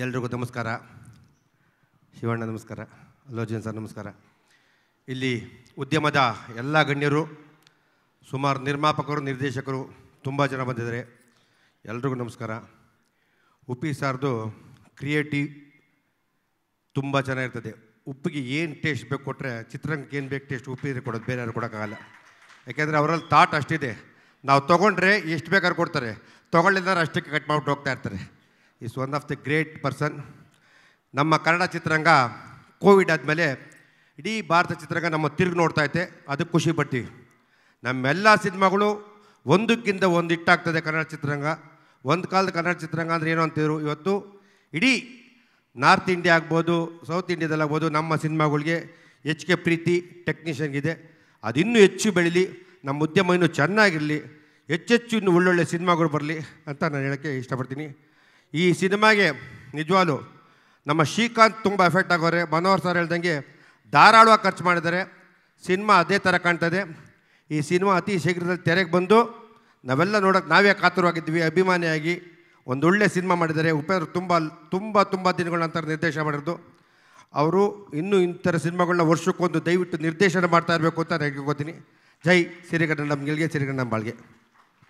ಎಲ್ರಿಗೂ ನಮಸ್ಕಾರ. ಶಿವಣ್ಣ ನಮಸ್ಕಾರ, ಅಲ್ಲೋಜನ್ ಸರ್ ನಮಸ್ಕಾರ. ಇಲ್ಲಿ ಉದ್ಯಮದ ಎಲ್ಲ ಗಣ್ಯರು, ಸುಮಾರು ನಿರ್ಮಾಪಕರು, ನಿರ್ದೇಶಕರು ತುಂಬ ಜನ ಬಂದಿದ್ದಾರೆ. ಎಲ್ರಿಗೂ ನಮಸ್ಕಾರ. ಉಪ್ಪಿ ಸಾರ್ದು ಕ್ರಿಯೇಟಿವ್ ತುಂಬ ಚೆನ್ನಾಗಿರ್ತದೆ. ಉಪ್ಪಿಗೆ ಏನು ಟೇಸ್ಟ್ ಬೇಕು ಕೊಟ್ಟರೆ ಚಿತ್ರಂಗಕ್ಕೆ ಏನು ಬೇಕು ಟೇಸ್ಟ್ ಉಪ್ಪಿಗೆ ಕೊಡೋದು, ಬೇರೆ ಯಾರು ಕೊಡೋಕ್ಕಾಗಲ್ಲ. ಯಾಕೆಂದರೆ ಅವರಲ್ಲಿ ಥಾಟ್ ಅಷ್ಟಿದೆ. ನಾವು ತೊಗೊಂಡ್ರೆ ಎಷ್ಟು ಬೇಕಾದ್ರೂ ಕೊಡ್ತಾರೆ, ತೊಗೊಳ್ಳಿಲ್ಲಾರ ಅಷ್ಟಕ್ಕೆ ಕಟ್ ಮಾಡಿಬಿಟ್ಟು ಹೋಗ್ತಾ ಇರ್ತಾರೆ. Is one of the great person. ನಮ್ಮ ಕನ್ನಡ ಚಿತ್ರರಂಗ ಕೋವಿಡ್ ಆದಮೇಲೆ ಇಡೀ ಭಾರತ ಚಿತ್ರರಂಗ ನಮ್ಮ ತಿರುಗಿ ನೋಡ್ತಾ ಐತೆ. ಅದಕ್ಕೆ ಖುಷಿ ಪಡ್ತೀವಿ. ನಮ್ಮೆಲ್ಲ ಸಿನಿಮಾಗಳು ಒಂದಕ್ಕಿಂತ ಒಂದು ಹಿಟ್ಟಾಗ್ತದೆ. ಕನ್ನಡ ಚಿತ್ರರಂಗ ಒಂದು ಕಾಲದ ಕನ್ನಡ ಚಿತ್ರರಂಗ ಅಂದರೆ ಏನು ಅಂತಿದ್ರು. ಇವತ್ತು ಇಡೀ ನಾರ್ತ್ ಇಂಡಿಯಾ ಆಗ್ಬೋದು, ಸೌತ್ ಇಂಡಿಯಾದಲ್ಲಾಗ್ಬೋದು, ನಮ್ಮ ಸಿನಿಮಾಗಳಿಗೆ ಹೆಚ್ಚಿಗೆ ಪ್ರೀತಿ ಟೆಕ್ನಿಷಿಯನ್ಗಿದೆ. ಅದಿನ್ನೂ ಹೆಚ್ಚು ಬೆಳೀಲಿ, ನಮ್ಮ ಉದ್ಯಮ ಇನ್ನೂ ಚೆನ್ನಾಗಿರಲಿ, ಹೆಚ್ಚೆಚ್ಚು ಇನ್ನೂ ಒಳ್ಳೊಳ್ಳೆ ಸಿನಿಮಾಗಳು ಬರಲಿ ಅಂತ ನಾನು ಹೇಳೋಕ್ಕೆ ಇಷ್ಟಪಡ್ತೀನಿ. ಈ ಸಿನಿಮಾಗೆ ನಿಜವಾಗ್ಲೂ ನಮ್ಮ ಶ್ರೀಕಾಂತ್ ತುಂಬ ಎಫೆಕ್ಟ್ ಆಗೋರೆ. ಮನೋಹರ್ ಸರ್ ಹೇಳ್ದಂಗೆ ಧಾರಾಳವಾಗಿ ಖರ್ಚು ಮಾಡಿದ್ದಾರೆ. ಸಿನಿಮಾ ಅದೇ ಥರ ಕಾಣ್ತದೆ. ಈ ಸಿನಿಮಾ ಅತಿ ಶೀಘ್ರದಲ್ಲಿ ತೆರೆಗೆ ಬಂದು ನಾವೆಲ್ಲ ನೋಡೋಕ್ಕೆ ನಾವೇ ಕಾತುರವಾಗಿದ್ವಿ. ಅಭಿಮಾನಿಯಾಗಿ ಒಂದೊಳ್ಳೆ ಸಿನಿಮಾ ಮಾಡಿದ್ದಾರೆ. ಉಪೇಂದ್ರ ತುಂಬ ದಿನಗಳ ನಂತರ ನಿರ್ದೇಶನ ಮಾಡಿರೋದು. ಅವರು ಇನ್ನೂ ಇಂಥರ ಸಿನಿಮಾಗಳನ್ನ ವರ್ಷಕ್ಕೊಂದು ದಯವಿಟ್ಟು ನಿರ್ದೇಶನ ಮಾಡ್ತಾ ಇರಬೇಕು ಅಂತ ನಾನು ಹೇಳ್ಕೊತೀನಿ. ಜೈ ಸಿರಿಗನ್ನಡಂ ಗೆಲ್ಗೆ, ಸಿರಿಗನ್ನಡಂ ಬಾಳ್ಗೆ.